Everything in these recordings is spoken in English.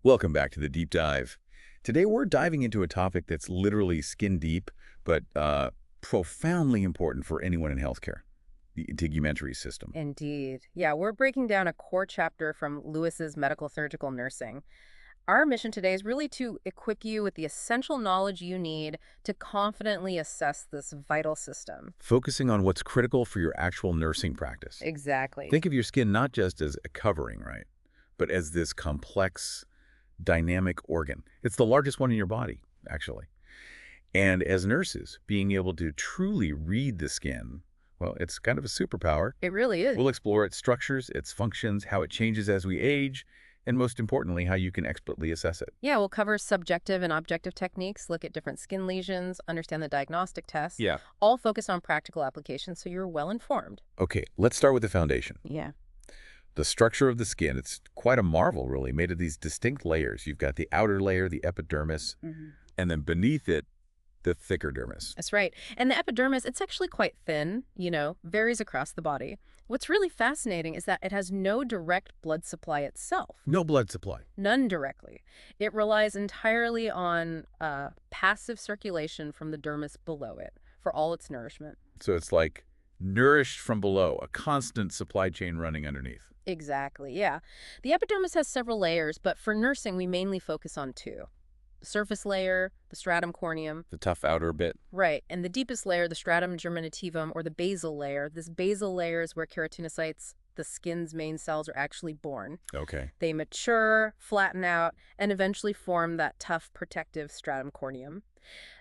Welcome back to the Deep Dive. Today we're diving into a topic that's literally skin deep, but profoundly important for anyone in healthcare, the integumentary system. Indeed. Yeah, we're breaking down a core chapter from Lewis's Medical Surgical Nursing. Our mission today is really to equip you with the essential knowledge you need to confidently assess this vital system. Focusing on what's critical for your actual nursing practice. Exactly. Think of your skin not just as a covering, right, but as this complex, dynamic organ. It's the largest one in your body, actually. And as nurses, being able to truly read the skin, well, it's kind of a superpower. It really is. We'll explore its structures, its functions, how it changes as we age, and most importantly, how you can expertly assess it. Yeah, we'll cover subjective and objective techniques, look at different skin lesions, understand the diagnostic tests, Yeah. all focused on practical applications so you're well informed. Okay, let's start with the foundation. Yeah. The structure of the skin, it's quite a marvel, really, made of these distinct layers. You've got the outer layer, the epidermis, and then beneath it, the thicker dermis. That's right. And the epidermis, it's actually quite thin, varies across the body. What's really fascinating is that it has no direct blood supply itself. No blood supply. None directly. It relies entirely on passive circulation from the dermis below it for all its nourishment. So it's like nourished from below, a constant supply chain running underneath. Exactly, yeah. The epidermis has several layers, but for nursing, we mainly focus on two. The surface layer, the stratum corneum. The tough outer bit. Right, and the deepest layer, the stratum germinativum, or the basal layer. This basal layer is where keratinocytes, the skin's main cells, are actually born. Okay. They mature, flatten out, and eventually form that tough, protective stratum corneum.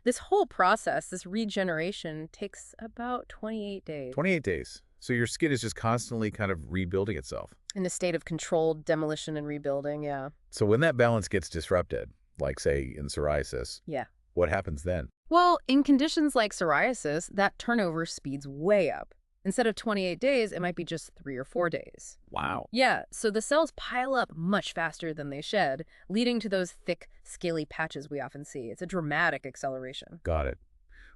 This whole process, this regeneration, takes about 28 days. 28 days. So your skin is just constantly kind of rebuilding itself. In a state of controlled demolition and rebuilding, yeah. So when that balance gets disrupted, like say in psoriasis, Yeah. what happens then? Well, in conditions like psoriasis, that turnover speeds way up. Instead of 28 days, it might be just 3 or 4 days. Wow. Yeah, so the cells pile up much faster than they shed, leading to those thick, scaly patches we often see. It's a dramatic acceleration. Got it.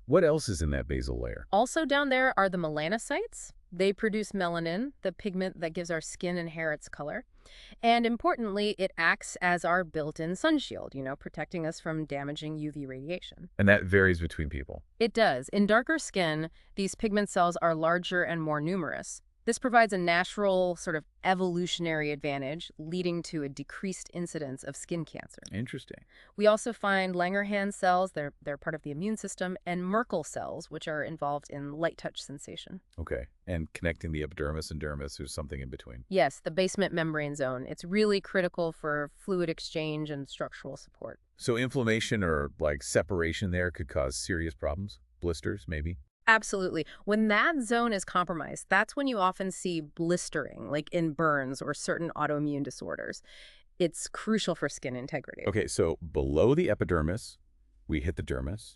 What else is in that basal layer? Also down there are the melanocytes. They produce melanin, the pigment that gives our skin and hair its color. And importantly, it acts as our built-in sun shield, protecting us from damaging UV radiation. And that varies between people. It does. In darker skin, these pigment cells are larger and more numerous. This provides a natural sort of evolutionary advantage, leading to a decreased incidence of skin cancer. Interesting. We also find Langerhans cells, they're part of the immune system, and Merkel cells, which are involved in light touch sensation. Okay. And connecting the epidermis and dermis, there's something in between. Yes, the basement membrane zone. It's really critical for fluid exchange and structural support. So inflammation or like separation there could cause serious problems? Blisters, maybe? Absolutely. When that zone is compromised, that's when you often see blistering, like in burns or certain autoimmune disorders. It's crucial for skin integrity. Okay, so below the epidermis, we hit the dermis.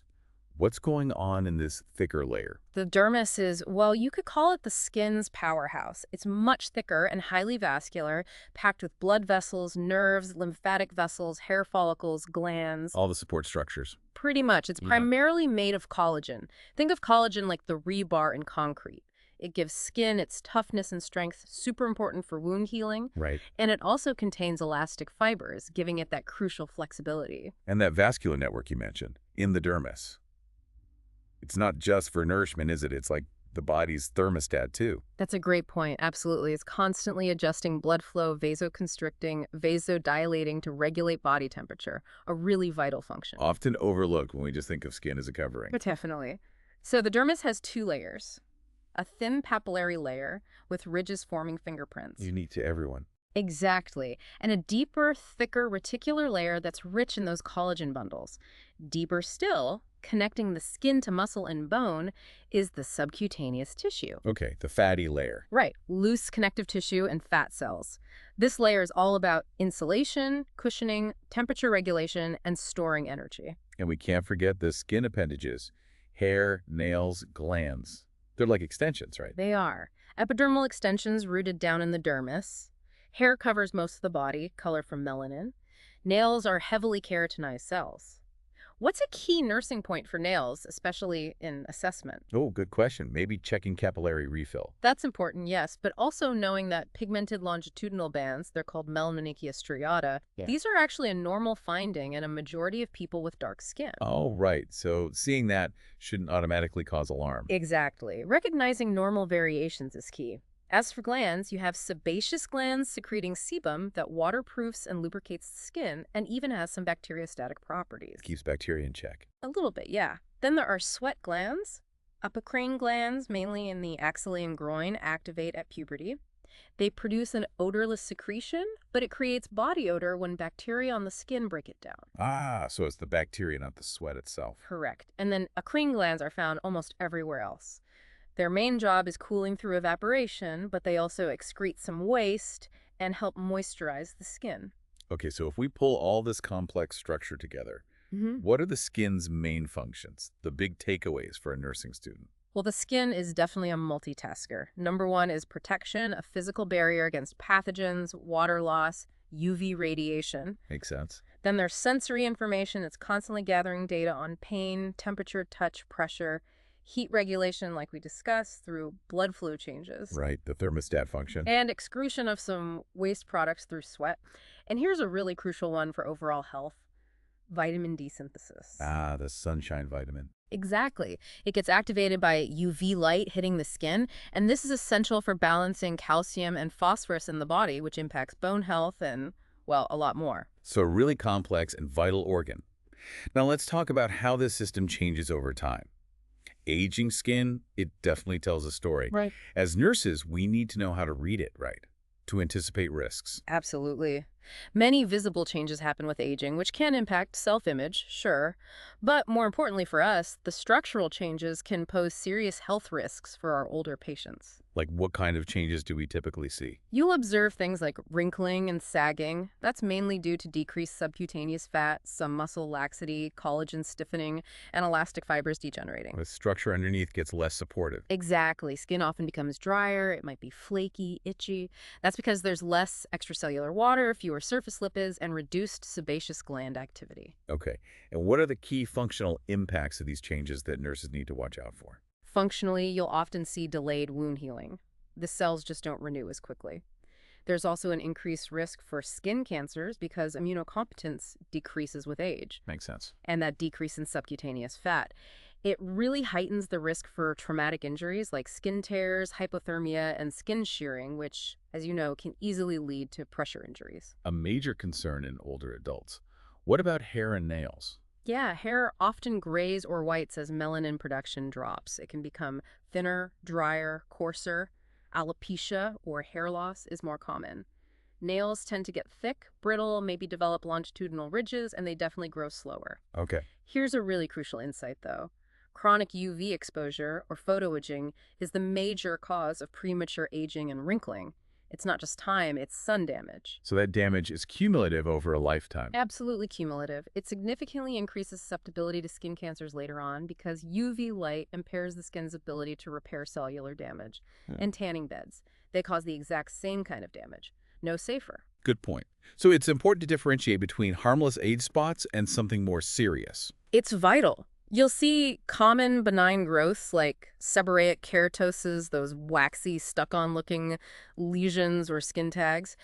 What's going on in this thicker layer? The dermis is, well, you could call it the skin's powerhouse. It's much thicker and highly vascular, packed with blood vessels, nerves, lymphatic vessels, hair follicles, glands. All the support structures. Pretty much. It's primarily made of collagen. Think of collagen like the rebar in concrete. It gives skin its toughness and strength, super important for wound healing. Right. And it also contains elastic fibers, giving it that crucial flexibility. And that vascular network you mentioned, in the dermis. It's not just for nourishment, is it? It's like the body's thermostat, too. That's a great point. Absolutely. It's constantly adjusting blood flow, vasoconstricting, vasodilating to regulate body temperature, a really vital function. Often overlooked when we just think of skin as a covering. But definitely. So the dermis has 2 layers. A thin papillary layer with ridges forming fingerprints. Unique to everyone. Exactly. And a deeper, thicker reticular layer that's rich in those collagen bundles. Deeper still, connecting the skin to muscle and bone, is the subcutaneous tissue. Okay, the fatty layer. Right. Loose connective tissue and fat cells. This layer is all about insulation, cushioning, temperature regulation, and storing energy. And we can't forget the skin appendages. Hair, nails, glands. They're like extensions, right? They are. Epidermal extensions rooted down in the dermis. Hair covers most of the body, color from melanin. Nails are heavily keratinized cells. What's a key nursing point for nails, especially in assessment? Oh, good question. Maybe checking capillary refill. That's important, yes, but also knowing that pigmented longitudinal bands, they're called melaninicia striata, Yeah. these are actually a normal finding in a majority of people with dark skin. Oh, right. So seeing that shouldn't automatically cause alarm. Exactly. Recognizing normal variations is key. As for glands, you have sebaceous glands secreting sebum that waterproofs and lubricates the skin and even has some bacteriostatic properties. Keeps bacteria in check. A little bit, yeah. Then there are sweat glands. Apocrine glands, mainly in the axilla and groin, activate at puberty. They produce an odorless secretion, but it creates body odor when bacteria on the skin break it down. Ah, so it's the bacteria, not the sweat itself. Correct. And then eccrine glands are found almost everywhere else. Their main job is cooling through evaporation, but they also excrete some waste and help moisturize the skin. Okay, so if we pull all this complex structure together, what are the skin's main functions, the big takeaways for a nursing student? Well, the skin is definitely a multitasker. Number one is protection, a physical barrier against pathogens, water loss, UV radiation. Makes sense. Then there's sensory information. It's constantly gathering data on pain, temperature, touch, pressure, heat regulation, like we discussed, through blood flow changes. Right, the thermostat function. And excretion of some waste products through sweat. And here's a really crucial one for overall health: vitamin D synthesis. Ah, the sunshine vitamin. Exactly. It gets activated by UV light hitting the skin, and this is essential for balancing calcium and phosphorus in the body, which impacts bone health and, well, a lot more. So a really complex and vital organ. Now let's talk about how this system changes over time. Aging skin, it definitely tells a story. Right. As nurses, we need to know how to read it right, to anticipate risks. Absolutely. Many visible changes happen with aging, which can impact self-image, sure. But more importantly for us, the structural changes can pose serious health risks for our older patients. Like what kind of changes do we typically see? You'll observe things like wrinkling and sagging. That's mainly due to decreased subcutaneous fat, some muscle laxity, collagen stiffening, and elastic fibers degenerating. The structure underneath gets less supportive. Exactly. Skin often becomes drier. It might be flaky, itchy. That's because there's less extracellular water, fewer surface lipids, and reduced sebaceous gland activity. Okay, and what are the key functional impacts of these changes that nurses need to watch out for? Functionally, you'll often see delayed wound healing. The cells just don't renew as quickly. There's also an increased risk for skin cancers because immunocompetence decreases with age, Makes sense. and that decrease in subcutaneous fat. It really heightens the risk for traumatic injuries like skin tears, hypothermia, and skin shearing, which, as you know, can easily lead to pressure injuries. A major concern in older adults. What about hair and nails? Yeah, hair often grays or whites as melanin production drops. It can become thinner, drier, coarser. Alopecia, or hair loss, is more common. Nails tend to get thick, brittle, maybe develop longitudinal ridges, and they definitely grow slower. Okay. Here's a really crucial insight, though. Chronic UV exposure, or photoaging, is the major cause of premature aging and wrinkling. It's not just time, it's sun damage. So that damage is cumulative over a lifetime. Absolutely cumulative. It significantly increases susceptibility to skin cancers later on because UV light impairs the skin's ability to repair cellular damage. And tanning beds, they cause the exact same kind of damage. No safer. Good point. So it's important to differentiate between harmless age spots and something more serious. It's vital. You'll see common benign growths like seborrheic keratoses, those waxy, stuck-on-looking lesions or skin tags.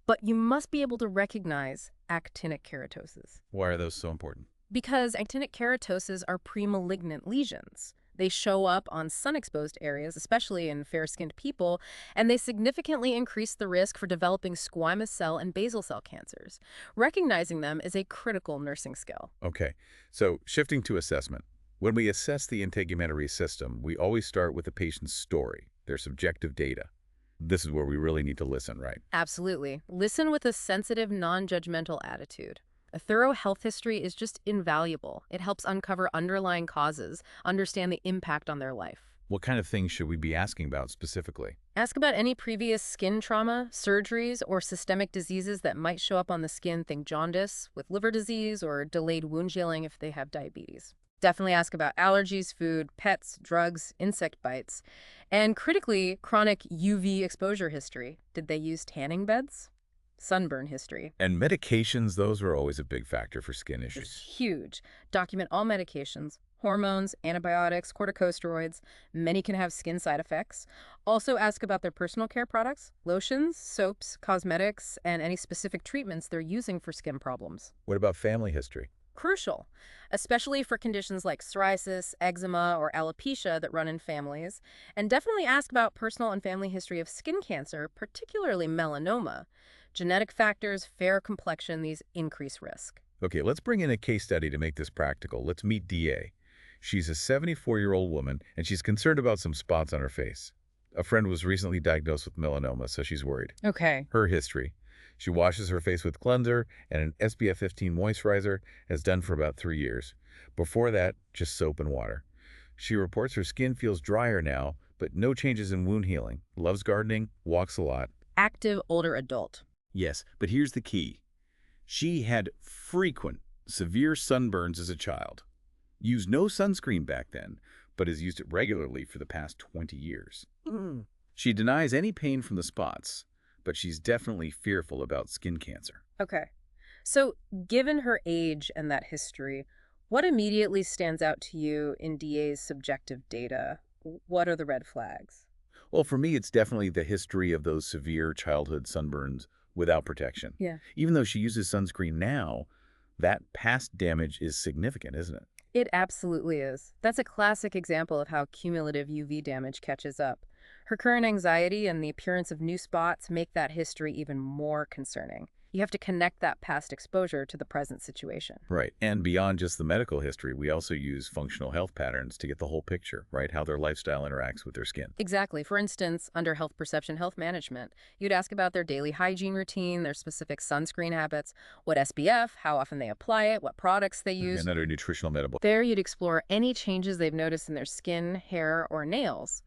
But you must be able to recognize actinic keratoses. Why are those so important? Because actinic keratoses are premalignant lesions. They show up on sun-exposed areas, especially in fair-skinned people, and they significantly increase the risk for developing squamous cell and basal cell cancers. Recognizing them is a critical nursing skill. Okay, so shifting to assessment. When we assess the integumentary system, we always start with the patient's story, their subjective data. This is where we really need to listen, right? Absolutely. Listen with a sensitive, non-judgmental attitude. A thorough health history is just invaluable. It helps uncover underlying causes, understand the impact on their life. What kind of things should we be asking about specifically? Ask about any previous skin trauma, surgeries, or systemic diseases that might show up on the skin. Think jaundice with liver disease or delayed wound healing if they have diabetes. Definitely ask about allergies, food, pets, drugs, insect bites, and critically, chronic UV exposure history. Did they use tanning beds? sunburn history. And medications, those are always a big factor for skin It's issues. huge. Document all medications, hormones, antibiotics, corticosteroids. Many can have skin side effects. Also ask about their personal care products, lotions, soaps, cosmetics, and any specific treatments they're using for skin problems. What about family history? Crucial, especially for conditions like psoriasis, eczema, or alopecia that run in families. And definitely ask about personal and family history of skin cancer, particularly melanoma. Genetic factors, fair complexion, these increase risk. Okay, let's bring in a case study to make this practical. Let's meet DA. She's a 74-year-old woman, and she's concerned about some spots on her face. A friend was recently diagnosed with melanoma, so she's worried. Okay. Her history. She washes her face with cleanser and an SPF 15 moisturizer, has done for about 3 years. Before that, just soap and water. She reports her skin feels drier now, but no changes in wound healing. Loves gardening, walks a lot. Active older adult. Yes, but here's the key. She had frequent, severe sunburns as a child. Used no sunscreen back then, but has used it regularly for the past 20 years. She denies any pain from the spots, but she's definitely fearful about skin cancer. Okay. So, given her age and that history, what immediately stands out to you in DA's subjective data? What are the red flags? Well, for me, it's definitely the history of those severe childhood sunburns without protection. Yeah. Even though she uses sunscreen now, that past damage is significant, isn't it? It absolutely is. That's a classic example of how cumulative UV damage catches up. Her current anxiety and the appearance of new spots make that history even more concerning. You have to connect that past exposure to the present situation. Right. And beyond just the medical history, we also use functional health patterns to get the whole picture, right? How their lifestyle interacts with their skin. Exactly. For instance, under health perception, health management, you'd ask about their daily hygiene routine, their specific sunscreen habits, what SPF, how often they apply it, what products they use. And other nutritional metabolic. There, you'd explore any changes they've noticed in their skin, hair, or nails.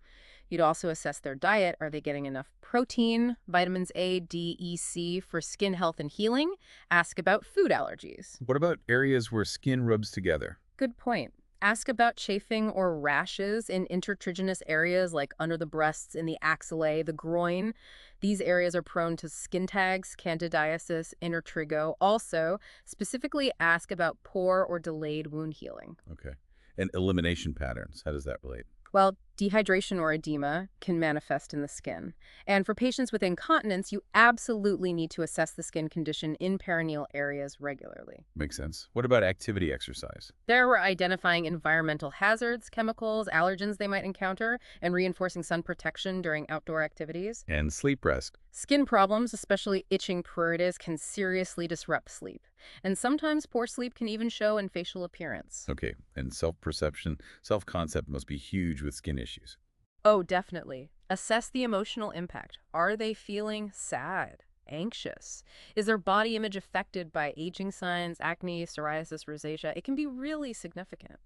You'd also assess their diet. Are they getting enough protein, vitamins A, D, E, C for skin health and healing? Ask about food allergies. What about areas where skin rubs together? Good point. Ask about chafing or rashes in intertriginous areas like under the breasts, in the axillae, the groin. These areas are prone to skin tags, candidiasis, intertrigo. Also, specifically ask about poor or delayed wound healing. Okay. And elimination patterns, how does that relate? Well, dehydration or edema can manifest in the skin. And for patients with incontinence, you absolutely need to assess the skin condition in perineal areas regularly. Makes sense. What about activity exercise? There we're identifying environmental hazards, chemicals, allergens they might encounter, and reinforcing sun protection during outdoor activities. And sleep rest. Skin problems, especially itching pruritus, can seriously disrupt sleep. And sometimes poor sleep can even show in facial appearance. Okay. And self-perception, self-concept must be huge with skin issues. Oh, definitely. Assess the emotional impact. Are they feeling sad, anxious? Is their body image affected by aging signs, acne, psoriasis, rosacea? It can be really significant.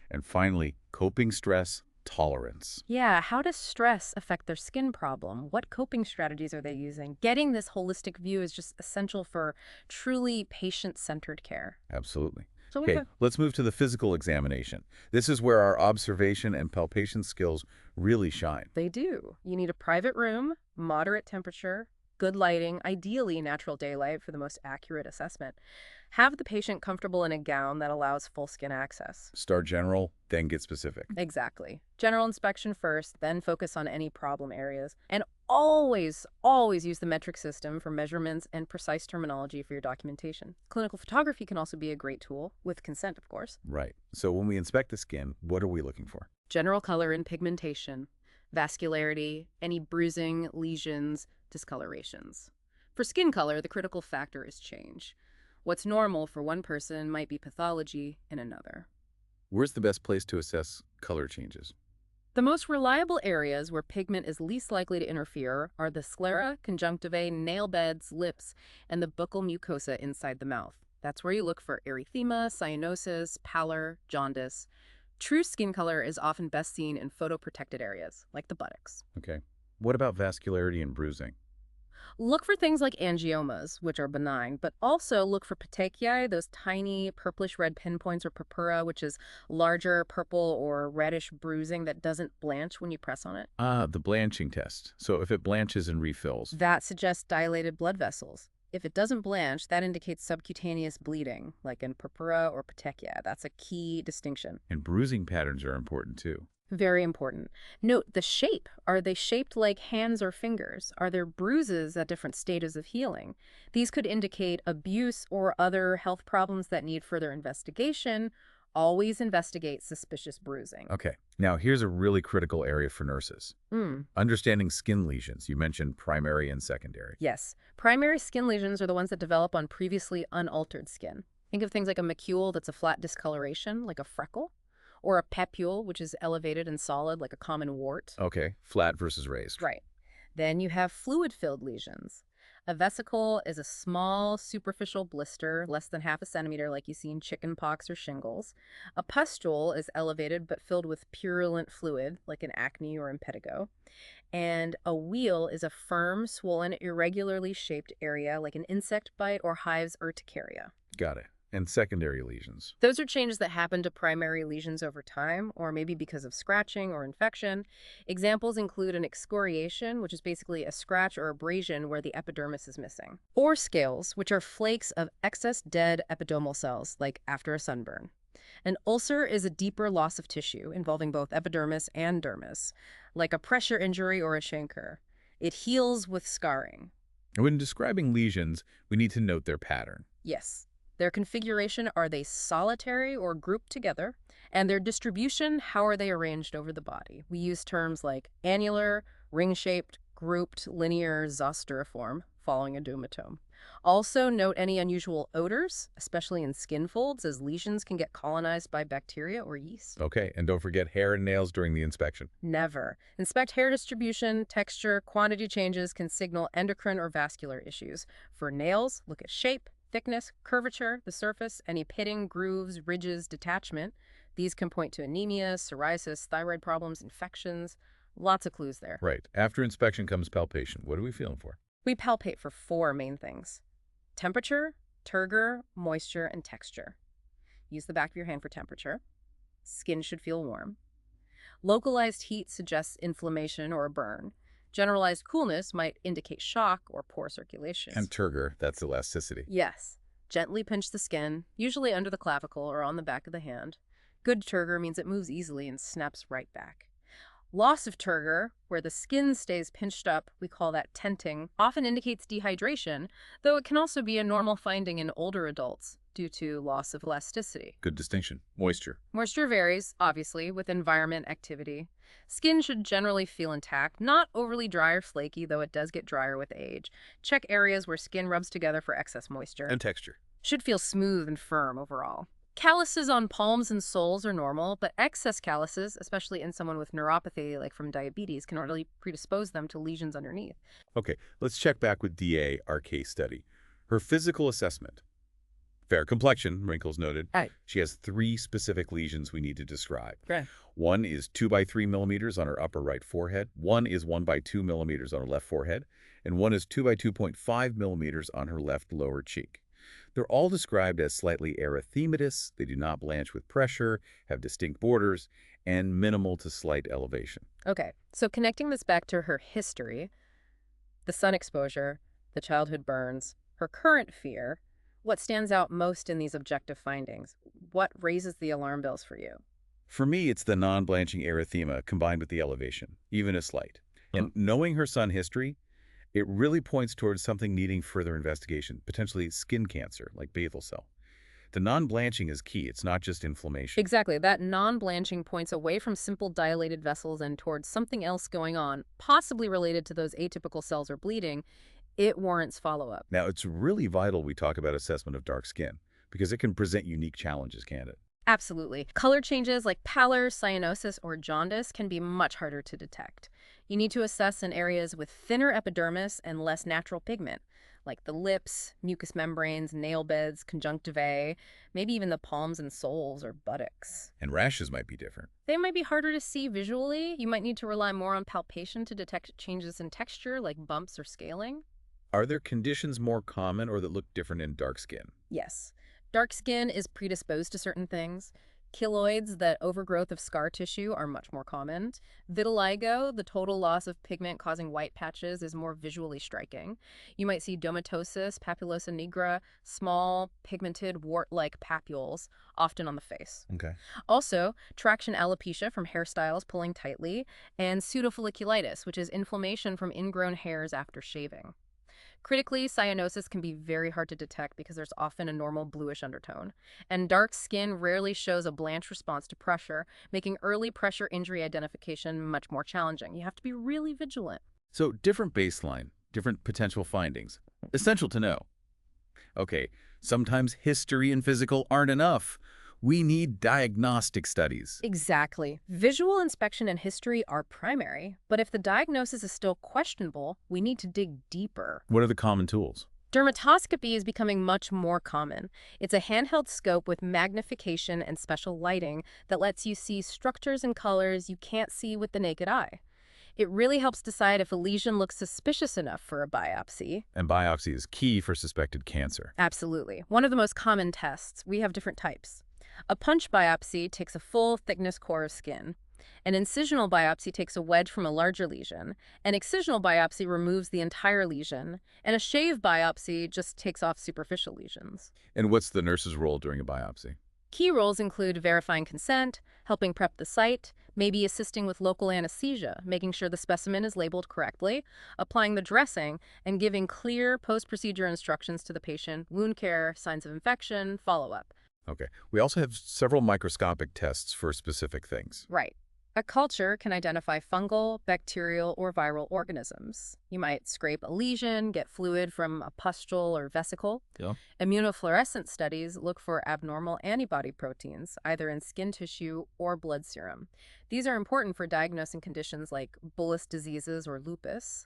And finally, coping stress, tolerance. Yeah, how does stress affect their skin problem? What coping strategies are they using? Getting this holistic view is just essential for truly patient-centered care. Absolutely. So Okay, let's move to the physical examination. This is where our observation and palpation skills really shine. They do. You need a private room, moderate temperature, good lighting, ideally natural daylight for the most accurate assessment. Have the patient comfortable in a gown that allows full skin access. Start general, then get specific. Exactly. General inspection first, then focus on any problem areas. And always, always use the metric system for measurements and precise terminology for your documentation. Clinical photography can also be a great tool, with consent, of course. Right. So when we inspect the skin, what are we looking for? General color and pigmentation, vascularity, any bruising, lesions, discolorations. For skin color, the critical factor is change. What's normal for one person might be pathology in another. Where's the best place to assess color changes? The most reliable areas where pigment is least likely to interfere are the sclera, conjunctivae, nail beds, lips, and the buccal mucosa inside the mouth. That's where you look for erythema, cyanosis, pallor, jaundice. True skin color is often best seen in photoprotected areas, like the buttocks. Okay. What about vascularity and bruising? Look for things like angiomas, which are benign, but also look for petechiae, those tiny purplish-red pinpoints, or purpura, which is larger purple or reddish bruising that doesn't blanch when you press on it. Ah, the blanching test. So if it blanches and refills. That suggests dilated blood vessels. If it doesn't blanch, that indicates subcutaneous bleeding, like in purpura or petechia. That's a key distinction. And bruising patterns are important too. Very important. Note the shape. Are they shaped like hands or fingers? Are there bruises at different stages of healing? These could indicate abuse or other health problems that need further investigation. Always investigate suspicious bruising. Okay, now here's a really critical area for nurses. Understanding skin lesions. You mentioned primary and secondary. Yes. Primary skin lesions are the ones that develop on previously unaltered skin. Think of things like a macule that's a flat discoloration, like a freckle, or a papule, which is elevated and solid, like a common wart. Okay, flat versus raised. Right. Then you have fluid-filled lesions. A vesicle is a small, superficial blister, less than half a centimeter, like you see in chicken pox or shingles. A pustule is elevated but filled with purulent fluid, like an acne or impetigo. And a wheal is a firm, swollen, irregularly shaped area, like an insect bite or hive's urticaria. Got it. And secondary lesions. Those are changes that happen to primary lesions over time, or maybe because of scratching or infection. Examples include an excoriation, which is basically a scratch or abrasion where the epidermis is missing, or scales, which are flakes of excess dead epidermal cells, like after a sunburn. An ulcer is a deeper loss of tissue involving both epidermis and dermis, like a pressure injury or a chancre. It heals with scarring. When describing lesions, we need to note their pattern. Yes. Their configuration, are they solitary or grouped together? And their distribution, how are they arranged over the body? We use terms like annular, ring-shaped, grouped, linear, zoster-form, following a dermatome. Also note any unusual odors, especially in skin folds, as lesions can get colonized by bacteria or yeast. Okay, and don't forget hair and nails during the inspection. Never. Inspect hair distribution, texture, quantity changes can signal endocrine or vascular issues. For nails, look at shape, thickness, curvature, the surface, any pitting, grooves, ridges, detachment. These can point to anemia, psoriasis, thyroid problems, infections. Lots of clues there. Right. After inspection comes palpation. What are we feeling for? We palpate for 4 main things: temperature, turgor, moisture, and texture. Use the back of your hand for temperature. Skin should feel warm. Localized heat suggests inflammation or a burn. Generalized coolness might indicate shock or poor circulation. And turgor, that's elasticity. Yes. Gently pinch the skin, usually under the clavicle or on the back of the hand. Good turgor means it moves easily and snaps right back. Loss of turgor, where the skin stays pinched up, we call that tenting, often indicates dehydration, though it can also be a normal finding in older adults due to loss of elasticity. Good distinction. Moisture. Moisture varies, obviously, with environment activity. Skin should generally feel intact, not overly dry or flaky, though it does get drier with age. Check areas where skin rubs together for excess moisture. And texture. Should feel smooth and firm overall. Calluses on palms and soles are normal, but excess calluses, especially in someone with neuropathy like from diabetes, can really predispose them to lesions underneath. Okay, let's check back with DA, our case study. Her physical assessment. Fair complexion, wrinkles noted. Right. She has 3 specific lesions we need to describe. Great. One is 2 by 3 millimeters on her upper right forehead. One is 1 by 2 millimeters on her left forehead. And one is 2 by 2.5 millimeters on her left lower cheek. They're all described as slightly erythematous. They do not blanch with pressure, have distinct borders, and minimal to slight elevation. Okay, so connecting this back to her history, the sun exposure, the childhood burns, her current fear, what stands out most in these objective findings? What raises the alarm bells for you? For me, it's the non-blanching erythema combined with the elevation, even a slight. And knowing her sun history, it really points towards something needing further investigation, potentially skin cancer, like basal cell. The non-blanching is key. It's not just inflammation. Exactly. That non-blanching points away from simple dilated vessels and towards something else going on, possibly related to those atypical cells or bleeding. It warrants follow-up. Now, it's really vital we talk about assessment of dark skin, because it can present unique challenges, can't it? Absolutely. Color changes like pallor, cyanosis, or jaundice can be much harder to detect. You need to assess in areas with thinner epidermis and less natural pigment, like the lips, mucous membranes, nail beds, conjunctivae, maybe even the palms and soles or buttocks. And rashes might be different. They might be harder to see visually. You might need to rely more on palpation to detect changes in texture, like bumps or scaling. Are there conditions more common or that look different in dark skin? Yes. Dark skin is predisposed to certain things. Keloids, that overgrowth of scar tissue, are much more common. Vitiligo, the total loss of pigment causing white patches, is more visually striking. You might see dermatosis, papulosa nigra, small, pigmented, wart-like papules, often on the face. Okay. Also, traction alopecia from hairstyles pulling tightly, and pseudofolliculitis, which is inflammation from ingrown hairs after shaving. Critically, cyanosis can be very hard to detect because there's often a normal bluish undertone. And dark skin rarely shows a blanch response to pressure, making early pressure injury identification much more challenging. You have to be really vigilant. So different baseline, different potential findings. Essential to know. Okay, sometimes history and physical aren't enough. We need diagnostic studies. Exactly. Visual inspection and history are primary, but if the diagnosis is still questionable, we need to dig deeper. What are the common tools? Dermatoscopy is becoming much more common. It's a handheld scope with magnification and special lighting that lets you see structures and colors you can't see with the naked eye. It really helps decide if a lesion looks suspicious enough for a biopsy. And biopsy is key for suspected cancer. Absolutely. One of the most common tests. We have different types. A punch biopsy takes a full thickness core of skin. An incisional biopsy takes a wedge from a larger lesion. An excisional biopsy removes the entire lesion. And a shave biopsy just takes off superficial lesions. And what's the nurse's role during a biopsy? Key roles include verifying consent, helping prep the site, maybe assisting with local anesthesia, making sure the specimen is labeled correctly, applying the dressing, and giving clear post-procedure instructions to the patient, wound care, signs of infection, follow-up. Okay. We also have several microscopic tests for specific things. Right. A culture can identify fungal, bacterial, or viral organisms. You might scrape a lesion, get fluid from a pustule or vesicle. Yeah. Immunofluorescence studies look for abnormal antibody proteins, either in skin tissue or blood serum. These are important for diagnosing conditions like bullous diseases or lupus.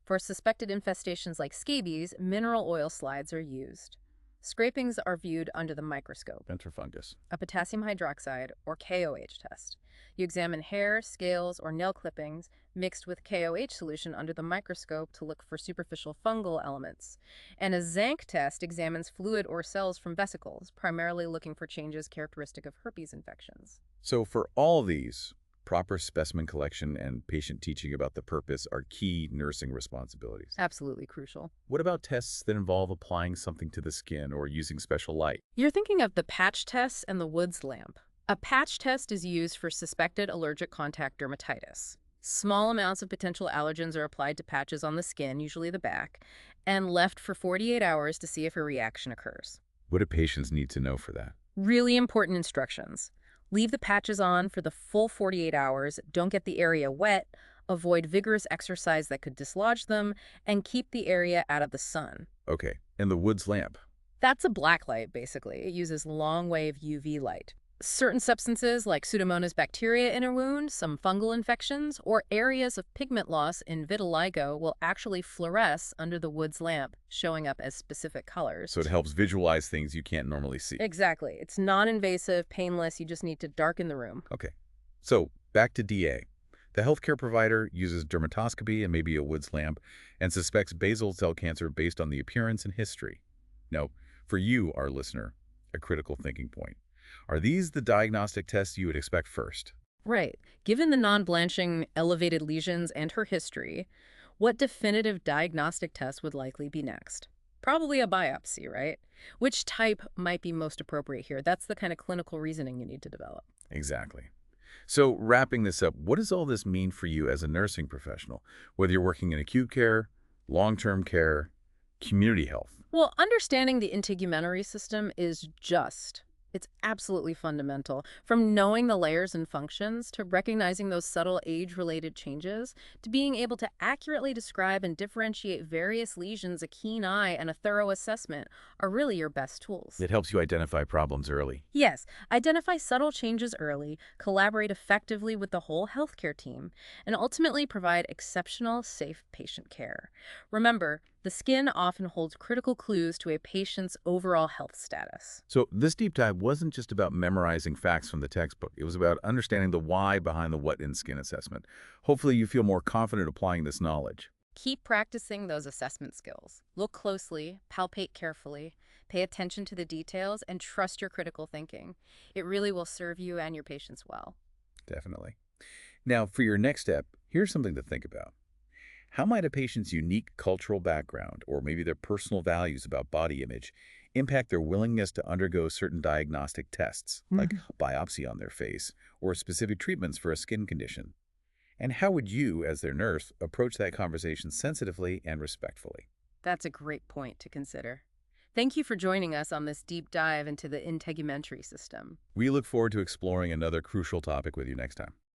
For suspected infestations like scabies, mineral oil slides are used. Scrapings are viewed under the microscope. Ventrifungus. A potassium hydroxide, or KOH test. You examine hair, scales, or nail clippings mixed with KOH solution under the microscope to look for superficial fungal elements. And a Zank test examines fluid or cells from vesicles, primarily looking for changes characteristic of herpes infections. So for all these, proper specimen collection and patient teaching about the purpose are key nursing responsibilities. Absolutely crucial. What about tests that involve applying something to the skin or using special light? You're thinking of the patch test and the Woods lamp. A patch test is used for suspected allergic contact dermatitis. Small amounts of potential allergens are applied to patches on the skin, usually the back, and left for 48 hours to see if a reaction occurs. What do patients need to know for that? Really important instructions. Leave the patches on for the full 48 hours, don't get the area wet, avoid vigorous exercise that could dislodge them, and keep the area out of the sun. Okay, and the Woods lamp? That's a black light, basically. It uses long-wave UV light. Certain substances like Pseudomonas bacteria in a wound, some fungal infections, or areas of pigment loss in vitiligo will actually fluoresce under the Woods lamp, showing up as specific colors. So it helps visualize things you can't normally see. Exactly. It's non-invasive, painless. You just need to darken the room. Okay, so back to DA. The healthcare provider uses dermatoscopy and maybe a Woods lamp and suspects basal cell cancer based on the appearance and history. Now, for you, our listener, a critical thinking point. Are these the diagnostic tests you would expect first? Right. Given the non-blanching elevated lesions and her history, what definitive diagnostic test would likely be next? Probably a biopsy, right? Which type might be most appropriate here? That's the kind of clinical reasoning you need to develop. Exactly. So wrapping this up, what does all this mean for you as a nursing professional, whether you're working in acute care, long-term care, community health? Well, understanding the integumentary system is it's absolutely fundamental. From knowing the layers and functions, to recognizing those subtle age-related changes, to being able to accurately describe and differentiate various lesions, a keen eye and a thorough assessment are really your best tools. It helps you identify problems early. Yes, identify subtle changes early, collaborate effectively with the whole healthcare team, and ultimately provide exceptional, safe patient care. Remember, the skin often holds critical clues to a patient's overall health status. So this deep dive wasn't just about memorizing facts from the textbook. It was about understanding the why behind the what in skin assessment. Hopefully you feel more confident applying this knowledge. Keep practicing those assessment skills. Look closely, palpate carefully, Pay attention to the details and trust your critical thinking. It really will serve you and your patients well. Definitely. Now, for your next step, here's something to think about. How might a patient's unique cultural background, or maybe their personal values about body image, impact their willingness to undergo certain diagnostic tests, like a biopsy on their face, or specific treatments for a skin condition? And how would you, as their nurse, approach that conversation sensitively and respectfully? That's a great point to consider. Thank you for joining us on this deep dive into the integumentary system. We look forward to exploring another crucial topic with you next time.